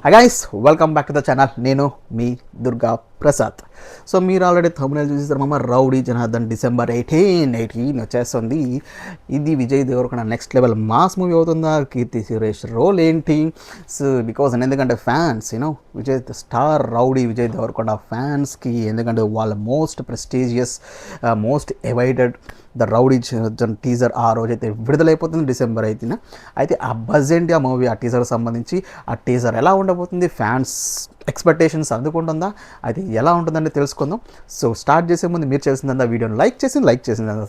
Hi guys, welcome back to the channel. నేను మీ Durga Prasad. So మీరు ఆల్రెడీ థంబ్నెయిల్ చూసేసారు మామ. రౌడీ జనార్దన్ December 18 వచ్చేస్తుంది. ఇది Vijay Deverakonda next level mass movie అవుతుందా? కీర్తి సురేష్ రోల్ ఏంటి? సో బికాజ్ ఎందుకంటే fans Vijay star rowdy Vijay Deverakonda ఫ్యాన్స్కి, ఎందుకంటే వాళ్ళ most prestigious most awaited the rowdy teaser ఆ రోజైతే విడుదలైపోతుంది December 18. అయితే ఆ బజ్ ఏంటి ఆ మూవీ, ఆ టీజర్కి సంబంధించి ఆ టీజర్ ఎలా ఉండబోతుంది, ఫ్యాన్స్ ఎక్స్పెక్టేషన్స్ అందుకుంటుందా, అది ఎలా ఉంటుందని తెలుసుకుందాం. సో స్టార్ట్ చేసే ముందు మీరు చేసిందంతా వీడియోని లైక్ చేసింది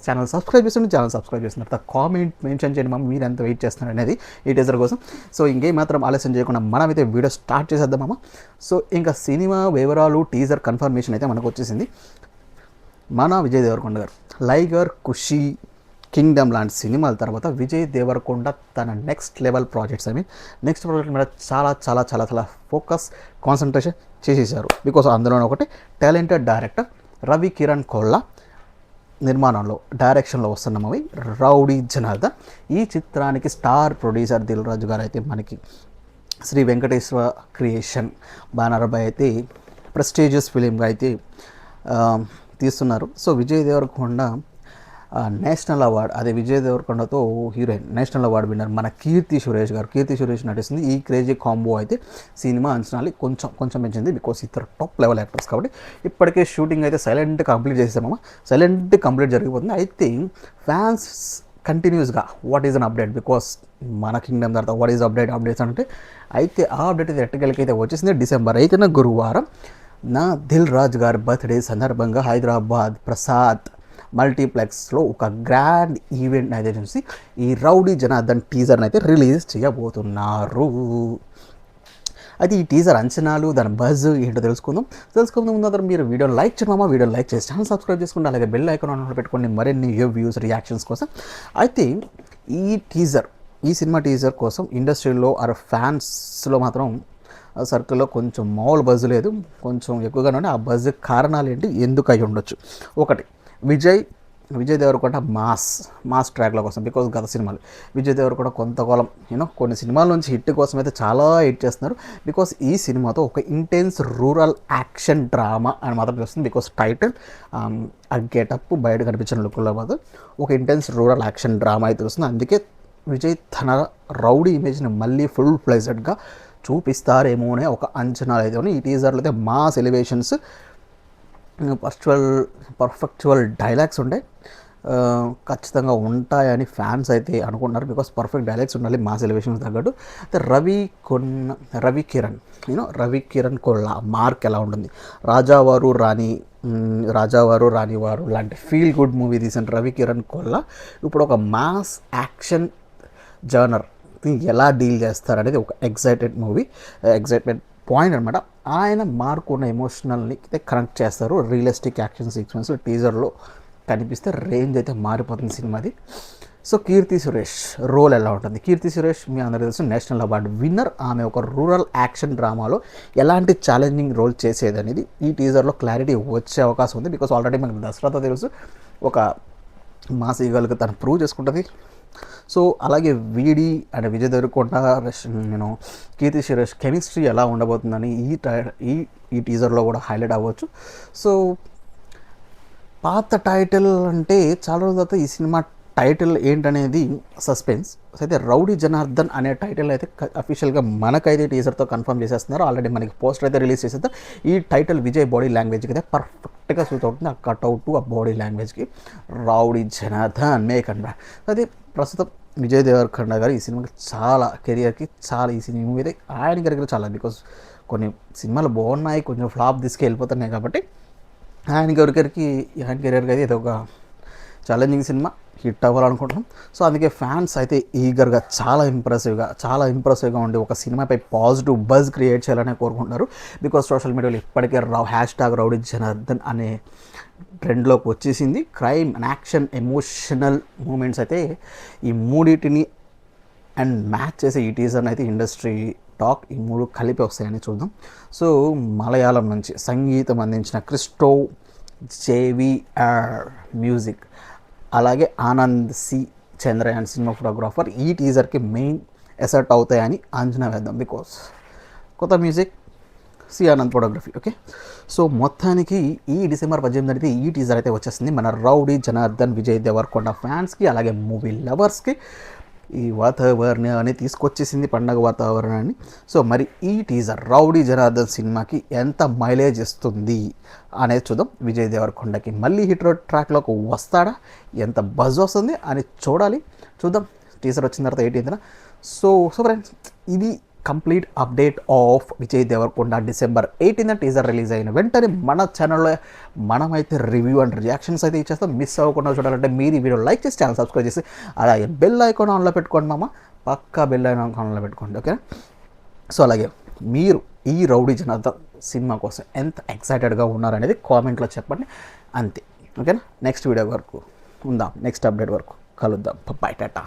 ఛానల్ సబ్స్క్రైబ్ చేసింది, ఛానల్ సబ్స్క్రైబ్ చేసిన తర్వాత కామెంట్ మెన్షన్ చేయండి మామ, మీరు ఎంత వెయిట్ చేస్తున్నారు అనేది ఈ టీజర్ కోసం. సో ఇంకేం మాత్రం ఆలస్యం చేయకుండా మనమైతే వీడియో స్టార్ట్ చేసేద్దాం మామ. సో ఇంకా సినిమా వివరాలు టీజర్ కన్ఫర్మేషన్ అయితే మనకు వచ్చేసింది. మన విజయ్ దేవరకొండ గారు లైగర్, ఖుషి, కింగ్డమ్ లాంటి సినిమాల తర్వాత విజయ్ దేవరకొండ తన next level projects next project మీద చాలా చాలా చాలా చాలా ఫోకస్ కాన్సన్ట్రేషన్ చేసేసారు. బికాస్ అందులో ఒకటి టాలెంటెడ్ డైరెక్టర్ రవి కిరణ్ కోల్లా నిర్మాణంలో డైరెక్షన్లో వస్తున్న మూవీ రౌడీ జనార్దన్. ఈ చిత్రానికి స్టార్ ప్రొడ్యూసర్ దిల్ రాజు గారు అయితే మనకి శ్రీ వెంకటేశ్వర క్రియేషన్ బ్యానర్పై అయితే ప్రెస్టీజియస్ ఫిలింగా అయితే తీస్తున్నారు. So Vijay Deverakonda national award, అదే విజయ్ దేవరకొండతో హీరోయిన్ నేషనల్ అవార్డు విన్నర్ మన కీర్తి సురేష్ నటిస్తుంది. ఈ క్రేజీ కాంబో అయితే సినిమా అంచనాలు కొంచెం పెంచింది. బికాస్ ఇద్దరు టాప్ లెవెల్ యాక్టర్స్ కాబట్టి. ఇప్పటికే షూటింగ్ అయితే సైలెంట్ కంప్లీట్ చేసేసామమ్మా, కంప్లీట్ జరిగిపోతుంది. అయితే ఫ్యాన్స్ కంటిన్యూస్గా what is an update, because మన కింగ్డమ్ తర్వాత వాట్ ఈజ్ అప్డేట్స్ అంటే అయితే ఆ అప్డేట్ అయితే ఎట్టకెళ్ళకైతే వచ్చేసింది. December 8 గురువారం నా దిల్ రాజు గారి బర్త్డే సందర్భంగా హైదరాబాద్ ప్రసాద్ మల్టీప్లెక్స్లో ఒక గ్రాండ్ ఈవెంట్ అయితే చూసి ఈ రౌడీ జనార్దన్ టీజర్ని అయితే రిలీజ్ చేయబోతున్నారు. అయితే ఈ టీజర్ అంచనాలు, దాని బజ్ ఏంటో తెలుసుకుందాం ముందు మీరు వీడియోని లైక్ చేయమా, వీడియోని లైక్ చేసి ఛానల్ సబ్స్క్రైబ్ చేసుకోండి, అలాగే బెల్ ఐకాన్ ఆన్ పెట్టుకోండి మరిన్ని వ్యూస్ రియాక్షన్స్ కోసం. అయితే ఈ సినిమా టీజర్ కోసం ఇండస్ట్రీలో ఫ్యాన్స్లో మాత్రం సర్కిల్లో కొంచెం మామూలు బజ్ లేదు, కొంచెం ఎక్కువగానే ఉండే. ఆ బజ్ కారణాలు ఏంటి, ఎందుకు అయి ఉండొచ్చు? ఒకటి విజయ్ దేవరకొండ మాస్ ట్రాక్ల కోసం. బికాజ్ గత సినిమాలు విజయ్ దేవరకొండ కొంతకాలం కొన్ని సినిమాల నుంచి హిట్ కోసం అయితే చాలా హిట్ చేస్తున్నారు. బికాస్ ఈ సినిమాతో ఒక ఇంటెన్స్ రూరల్ యాక్షన్ డ్రామా అని మాత్రం చూస్తుంది. బికాస్ టైటిల్ ఆ గెటప్ బయట కనిపించిన లుక్లో మాత్రం ఒక ఇంటెన్స్ రూరల్ యాక్షన్ డ్రామా అయితే వస్తుంది. అందుకే విజయ్ తన రౌడీ ఇమేజ్ని మళ్ళీ ఫుల్ ఫ్లెజెడ్గా చూపిస్తారేమో అనే ఒక అంచనాలు అయితే ఉన్నాయి. ఈ టీజర్లో అయితే మాస్ ఎలివేషన్స్, పర్ఫెక్చువల్ డైలాగ్స్ ఉంటాయి, ఖచ్చితంగా ఉంటాయని ఫ్యాన్స్ అయితే అనుకుంటున్నారు. బికాస్ పర్ఫెక్ట్ డైలాగ్స్ ఉండాలి మాస్ ఎలివేషన్స్ తగ్గట్టు. అయితే రవి కిరణ్ కొల్లా మార్క్ ఎలా ఉంటుంది, రాజావారు రాణివారు లాంటి ఫీల్ గుడ్ మూవీ తీసిన రవి కిరణ్ కొల్లా ఇప్పుడు ఒక మాస్ యాక్షన్ జర్నర్ ఎలా డీల్ చేస్తారనేది ఒక ఎగ్జైట్మెంట్ పాయింట్ అనమాట. ఆయన మార్కు ఉన్న ఎమోషనల్ని అయితే కనెక్ట్ చేస్తారు. రియలిస్టిక్ యాక్షన్ సీక్వెన్స్ టీజర్లో కనిపిస్తే రేంజ్ అయితే మారిపోతుంది సినిమాది. సో కీర్తి సురేష్ రోల్ ఎలా ఉంటుంది? కీర్తి సురేష్ మీ అందరికీ తెలుసు, నేషనల్ అవార్డు విన్నర్. ఆమె ఒక రూరల్ యాక్షన్ డ్రామాలో ఎలాంటి ఛాలెంజింగ్ రోల్ చేసేది అనేది ఈ టీజర్లో క్లారిటీ వచ్చే అవకాశం ఉంది. బికాస్ ఆల్రెడీ మనకు దసరాతో తెలుసు ఒక మాస్ ఈగల్గా తను ప్రూవ్ చేసుకుంటుంది. సో అలాగే విజయ్ దేవరకొండ కీర్తి సురేష్ కెమిస్ట్రీ ఎలా ఉండబోతుందని ఈ టీజర్లో కూడా హైలైట్ అవ్వచ్చు. సో పాత టైటిల్ అంటే చాలా రోజుల తర్వాత ఈ సినిమా టైటిల్ ఏంటనేది సస్పెన్స్. అయితే రౌడీ జనార్దన్ అనే టైటిల్ అయితే అఫీషియల్గా మనకైతే టీజర్తో కన్ఫర్మ్ చేసేస్తున్నారు. ఆల్రెడీ మనకి పోస్టర్ అయితే రిలీజ్ చేసేస్తారు. ఈ టైటిల్ విజయ్ బాడీ లాంగ్వేజ్కి అయితే పర్ఫెక్ట్గా సూట్ అవుతుంది. ఆ కట్అవుట్ ఆ బాడీ లాంగ్వేజ్కి rowdy Janardhan make and back. అది ప్రస్తుతం విజయ్ దేవరకొండ గారు ఈ సినిమాకి కెరియర్కి ఈ సినిమా మూవీ అయితే ఆయన కెరియర్ చాలా, బికాస్ కొన్ని సినిమాలు బాగున్నాయి, కొంచెం ఫ్లాప్ తీసుకెళ్ళిపోతున్నాయి కాబట్టి ఆయన కెరియర్కి అయితే ఇది ఒక ఛాలెంజింగ్ సినిమా, హిట్ అవ్వాలనుకుంటున్నాం. సో అందుకే ఫ్యాన్స్ అయితే ఈగర్గా చాలా ఇంప్రెసివ్గా ఉండి ఒక సినిమాపై పాజిటివ్ బజ్ క్రియేట్ చేయాలని కోరుకుంటున్నారు. బికాస్ సోషల్ మీడియాలో ఇప్పటికే #రౌడీ జనార్దన్ అనే ట్రెండ్లోకి వచ్చేసింది. Crime and action emotional moments అయితే ఈ మూడింటిని అండ్ మ్యాచ్ చేసే ఈ టీజర్ని అయితే ఇండస్ట్రీ టాక్ ఈ మూడు కలిపి వస్తాయని చూద్దాం. సో మలయాళం నుంచి సంగీతం అందించిన క్రిస్టో జేవిఆర్ మ్యూజిక్, అలాగే Anand C Chandran cinema photographer ఈ టీజర్కి మెయిన్ ఎసెట్ అవుతాయని అంచనా వేద్దాం. బికాస్ కొత్త music, C Anand photography. Okay, so మొత్తానికి ఈ డిసెంబర్ 18 ఈ టీజర్ అయితే వచ్చేసింది మన రౌడీ జనార్దన్ విజయ్ దేవరకొండ ఫ్యాన్స్కి, అలాగే మూవీ లవర్స్కి. ఈ వాతావరణాన్ని తీసుకొచ్చేసింది, పండగ వాతావరణాన్ని. సో మరి ఈ టీజర్ రౌడీ జనార్దన్ సినిమాకి ఎంత మైలేజ్ ఇస్తుంది అనేది చూద్దాం. విజయ్ దేవరకొండకి మళ్ళీ హిట్ ట్రాక్లోకి వస్తాడా, ఎంత బజ్ వస్తుంది అని చూద్దాం. టీజర్ వచ్చిన తర్వాత 18న. సో ఫ్రెండ్స్, ఇది complete update of Vijay Deverakonda December 18న టీజర్ రిలీజ్ అయిన వెంటనే మన ఛానల్లో మనమైతే రివ్యూ అండ్ రియాక్షన్స్ అయితే ఇచ్చేస్తాం. మిస్ అవ్వకుండా చూడాలంటే మీరు ఈ వీడియో లైక్ చేసి ఛానల్ సబ్స్క్రైబ్ చేసి అలాగే బెల్ ఐకాన్ ఆన్లో పెట్టుకోండి మామ, పక్కా బెల్ ఐకాన్ ఆన్లో పెట్టుకోండి. ఓకే, సో అలాగే మీరు ఈ రౌడీ జనార్దన్ సినిమా కోసం ఎంత ఎక్సైటెడ్గా ఉన్నారనేది కామెంట్లో చెప్పండి. అంతే, ఓకేనా. నెక్స్ట్ వీడియో వరకు ఉందాం, నెక్స్ట్ అప్డేట్ వరకు కలుద్దాం. బాయ్, టాటా.